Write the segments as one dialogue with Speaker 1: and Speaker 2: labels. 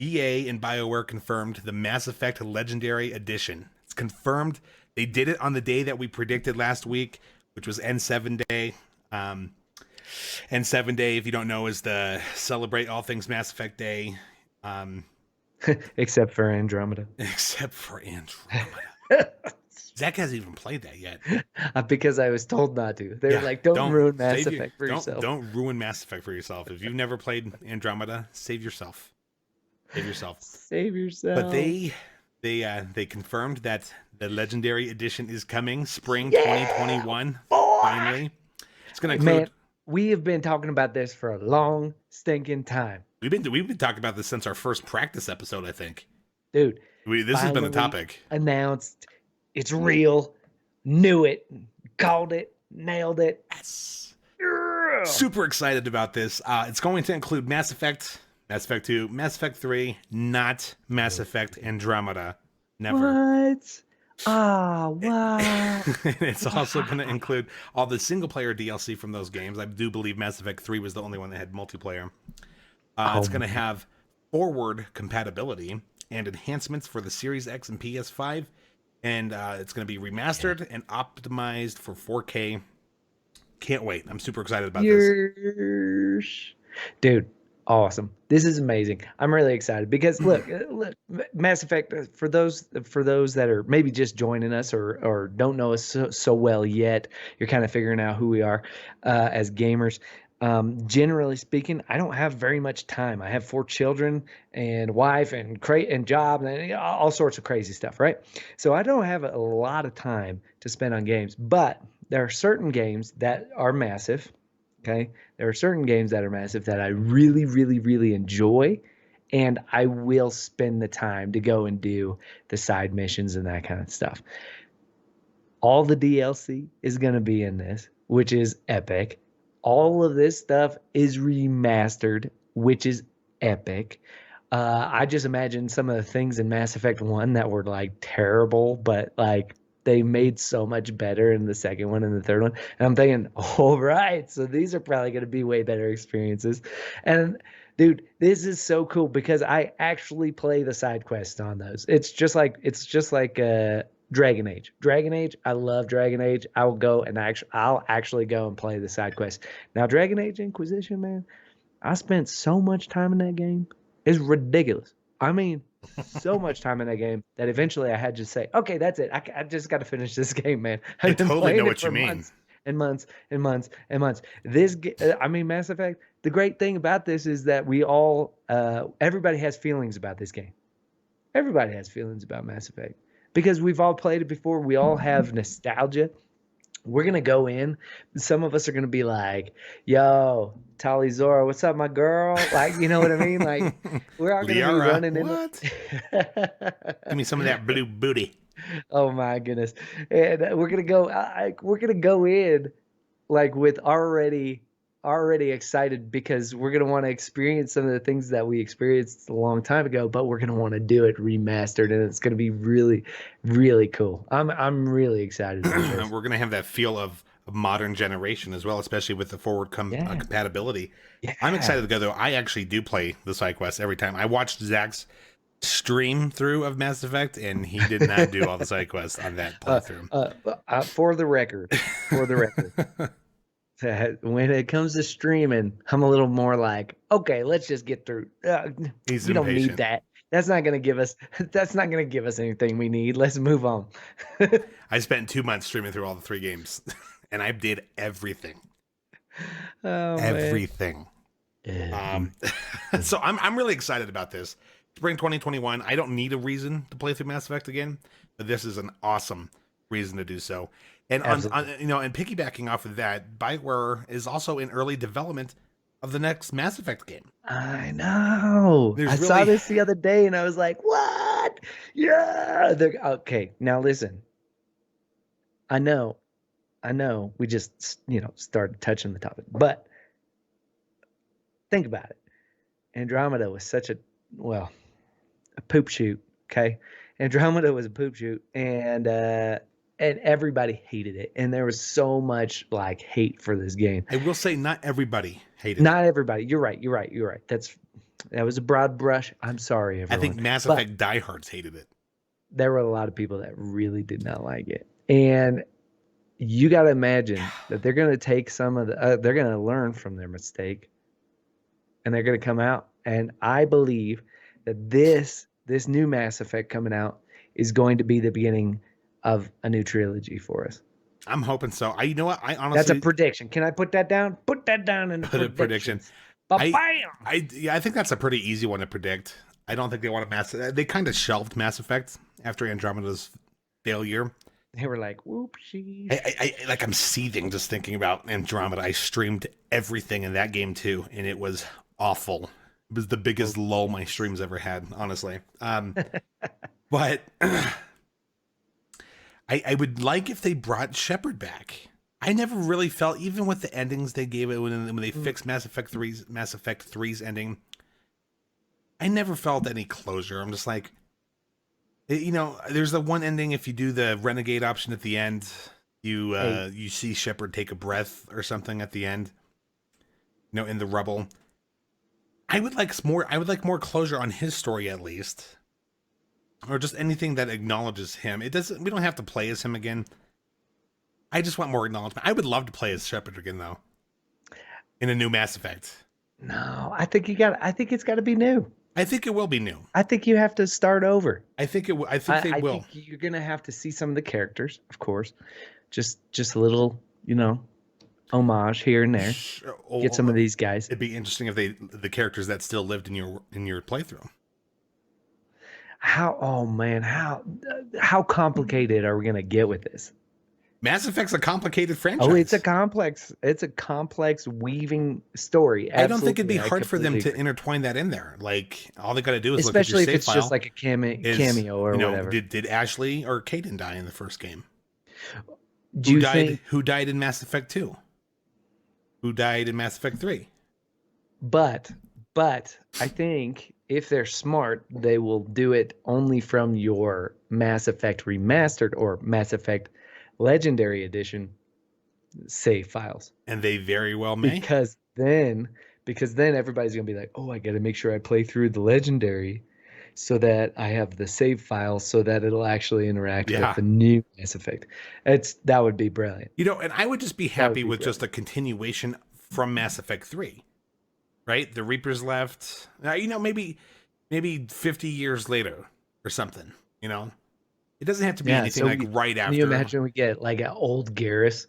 Speaker 1: EA and BioWare confirmed the Mass Effect Legendary Edition. It's confirmed. They did it on the day that we predicted last week, which was N7 Day. N7 Day, if you don't know, is the celebrate all things Mass Effect Day.
Speaker 2: Except for Andromeda.
Speaker 1: Except for Andromeda. Zach hasn't even played that yet.
Speaker 2: Because I was told not to. They were like, don't ruin Mass Effect for yourself.
Speaker 1: Don't ruin Mass Effect for yourself. If you've never played Andromeda, save yourself. Save yourself.
Speaker 2: Save yourself.
Speaker 1: But they confirmed that the Legendary Edition is coming spring 2021. Finally. It's going to include...
Speaker 2: Man, we have been talking about this for a long stinking time.
Speaker 1: We've been talking about this since our first practice episode, I think.
Speaker 2: Dude.
Speaker 1: This has been the topic.
Speaker 2: Announced. It's real. Knew it. Called it. Nailed it.
Speaker 1: Yes. Super excited about this. It's going to include Mass Effect 2, Mass Effect 3, not Mass Effect Andromeda. Never.
Speaker 2: What? Ah, wow.
Speaker 1: It's also going to include all the single-player DLC from those games. I do believe Mass Effect 3 was the only one that had multiplayer. It's going to have forward compatibility and enhancements for the Series X and PS5. And it's going to be remastered and optimized for 4K. Can't wait. I'm super excited about this.
Speaker 2: Dude, awesome. This is amazing. I'm really excited because look, Mass Effect, for those that are maybe just joining us or don't know us so well yet, you're kind of figuring out who we are as gamers. Generally speaking, I don't have very much time. I have 4 children and wife and job and all sorts of crazy stuff, right? So I don't have a lot of time to spend on games, but there are certain games that are massive. Okay. There are certain games that are massive that I really, really, really enjoy. And I will spend the time to go and do the side missions and that kind of stuff. All the DLC is going to be in this, which is epic. All of this stuff is remastered, which is epic. I just imagine some of the things in Mass Effect 1 that were like terrible, but like they made so much better in the second one and the third one. And I'm thinking, all right, so these are probably going to be way better experiences. And dude, this is so cool because I actually play the side quests on those. It's just like Dragon Age. Dragon Age, I love Dragon Age. I'll actually go and play the side quest. Now, Dragon Age Inquisition, man, I spent so much time in that game. It's ridiculous. I mean, so much time in that game that eventually I had to say, okay, that's it. I just got to finish this game, man.
Speaker 1: I totally know what you mean.
Speaker 2: Months and months and months. Mass Effect, the great thing about this is that everybody has feelings about this game. Everybody has feelings about Mass Effect. Because we've all played it before. We all have nostalgia. We're going to go in. Some of us are going to be like, yo, Tali Zora, what's up, my girl? Like, you know what I mean? Like, we're all going to be running in.
Speaker 1: Give me some of that blue booty.
Speaker 2: Oh, my goodness. And we're going to go in like with already excited because we're going to want to experience some of the things that we experienced a long time ago, but we're going to want to do it remastered, and it's going to be really, really cool. I'm really excited about this.
Speaker 1: And we're going to have that feel of a modern generation as well, especially with the forward compatibility. Yeah. I'm excited to go, though. I actually do play the side quests every time. I watched Zach's stream through of Mass Effect, and he did not do all the side quests on that playthrough.
Speaker 2: For the record. When it comes to streaming, I'm a little more like, okay, let's just get through. We don't need that. That's not going to give us anything we need. Let's move on.
Speaker 1: I spent 2 months streaming through all the 3 games, and I did everything. Everything. So I'm really excited about this. Spring 2021. I don't need a reason to play through Mass Effect again, but this is an awesome reason to do so. And and piggybacking off of that, BioWare is also in early development of the next Mass Effect game.
Speaker 2: I know. I saw this the other day, and I was like, "What? Yeah." Okay, now listen. I know. We just started touching the topic, but think about it. Andromeda was such a poop shoot. Okay, Andromeda was a poop shoot, and everybody hated it, and there was so much hate for this game.
Speaker 1: I will say, not everybody hated it.
Speaker 2: Not everybody. You're right. That's That was a broad brush. I'm sorry,
Speaker 1: I think
Speaker 2: everyone.
Speaker 1: Mass
Speaker 2: But
Speaker 1: Effect diehards hated it.
Speaker 2: there were a lot of people that really did not like it. And you got to imagine that they're going to take some of the, they're going to learn from their mistake and they're going to come out. And I believe that this new Mass Effect coming out is going to be the beginning of a new trilogy for us.
Speaker 1: I'm hoping so. You know what? I
Speaker 2: That's a
Speaker 1: honestly
Speaker 2: prediction. Can I put that down? Put that down in the
Speaker 1: put a prediction.
Speaker 2: predictions. Ba-bam!
Speaker 1: Yeah, I think that's a pretty easy one to predict. I don't think they want to They kind of shelved Mass Effect after Andromeda's failure.
Speaker 2: They were like, whoopsies.
Speaker 1: I'm seething just thinking about Andromeda. I streamed everything in that game too, and it was awful. It was the biggest lull my streams ever had, honestly. But I would like if they brought Shepard back. I never really felt, even with the endings they gave it when they fixed Mass Effect 3's ending, I never felt any closure. I'm just like, there's the one ending, if you do the Renegade option at the end, you see Shepard take a breath or something at the end, in the rubble. I would like more closure on his story at least. Or just anything that acknowledges him. We don't have to play as him again. I just want more acknowledgement. I would love to play as Shepard again, though, in a new Mass Effect.
Speaker 2: No, I think it's got to be new.
Speaker 1: I think it will be new.
Speaker 2: I think you have to start over.
Speaker 1: I think they will. I think
Speaker 2: you're gonna have to see some of the characters, of course. Just a little, homage here and there. Get some of these guys.
Speaker 1: It'd be interesting if the characters that still lived in your playthrough.
Speaker 2: How complicated are we gonna get with this?
Speaker 1: Mass Effect's a complicated franchise.
Speaker 2: Oh, it's a complex weaving story. Absolutely.
Speaker 1: I don't think it'd be hard for them to intertwine that in there. Like, all they got to do is
Speaker 2: especially
Speaker 1: look at your
Speaker 2: if it's
Speaker 1: save
Speaker 2: just
Speaker 1: file,
Speaker 2: like a cameo or whatever.
Speaker 1: Did Ashley or Kaidan die in the first game?
Speaker 2: Think
Speaker 1: who died in Mass Effect 2? Who died in Mass Effect 3?
Speaker 2: But I think if they're smart, they will do it only from your Mass Effect Remastered or Mass Effect Legendary Edition save files.
Speaker 1: And they very well may.
Speaker 2: Because then everybody's going to be like, "Oh, I got to make sure I play through the Legendary so that I have the save files so that it'll actually interact with the new Mass Effect." That would be brilliant.
Speaker 1: And I would just be happy with just a continuation from Mass Effect 3. Right? The Reapers left. Maybe 50 years later or something, It doesn't have to be anything right after.
Speaker 2: Can you imagine we get like an old Garrus?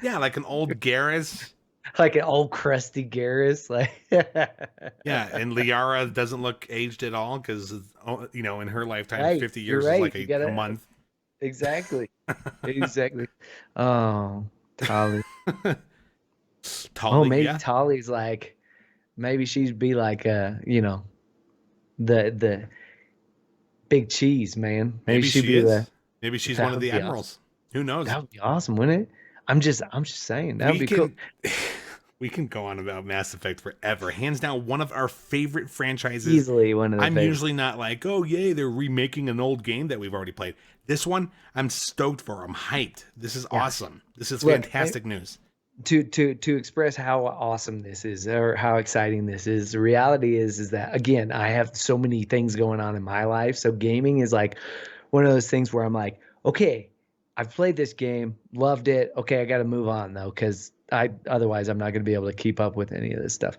Speaker 1: Yeah, like an old Garrus.
Speaker 2: Like an old crusty Garrus.
Speaker 1: Yeah, and Liara doesn't look aged at all because, in her lifetime, 50 years is like a month.
Speaker 2: Exactly. Exactly. Oh, Tali. Maybe Tali's like, maybe she'd be like, the big cheese, man. Maybe she'd be
Speaker 1: maybe she's one of the admirals.
Speaker 2: Awesome.
Speaker 1: Who knows?
Speaker 2: That would be awesome, wouldn't it? I'm just saying that would be cool.
Speaker 1: We can go on about Mass Effect forever. Hands down, one of our favorite franchises.
Speaker 2: Easily one of the favorites.
Speaker 1: Usually not like, oh yay, they're remaking an old game that we've already played. This one, I'm stoked for. I'm hyped. This is awesome. This is fantastic news.
Speaker 2: To express how awesome this is or how exciting this is, the reality is that, again, I have so many things going on in my life. So gaming is like one of those things where I'm like, okay, I've played this game, loved it. Okay, I got to move on though, because otherwise I'm not going to be able to keep up with any of this stuff.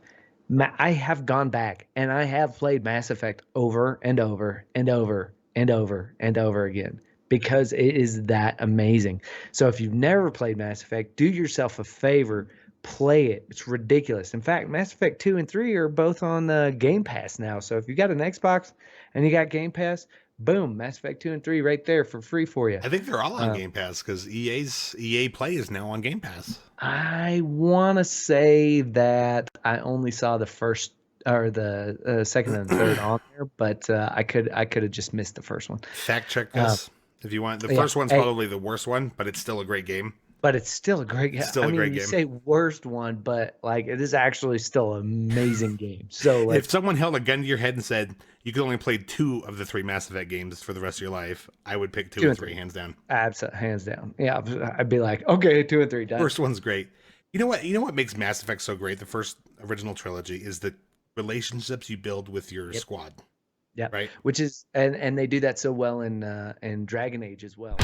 Speaker 2: I have gone back and I have played Mass Effect over and over and over and over and over again, because it is that amazing. So if you've never played Mass Effect, do yourself a favor, play it. It's ridiculous. In fact, Mass Effect 2 and 3 are both on the Game Pass now. So if you got an Xbox and you got Game Pass, boom, Mass Effect 2 and 3 right there for free for you.
Speaker 1: I think they're all on Game Pass because EA Play is now on Game Pass.
Speaker 2: I want to say that I only saw the first or the second and third on there, but I could have just missed the first one.
Speaker 1: Fact check this. If you want, the first one's probably the worst one, but it's still a great game.
Speaker 2: But it's still a great game. You say worst one, but like it is actually still an amazing game. So like,
Speaker 1: if someone held a gun to your head and said you could only play 2 of the 3 Mass Effect games for the rest of your life, I would pick 2 and 3 hands down.
Speaker 2: Absolutely, hands down. Yeah, I'd be like, okay, 2 and 3 done.
Speaker 1: First one's great. You know what makes Mass Effect so great? The first original trilogy is that relationships you build with your squad.
Speaker 2: Yeah,
Speaker 1: right.
Speaker 2: which is and they do that so well in Dragon Age as well.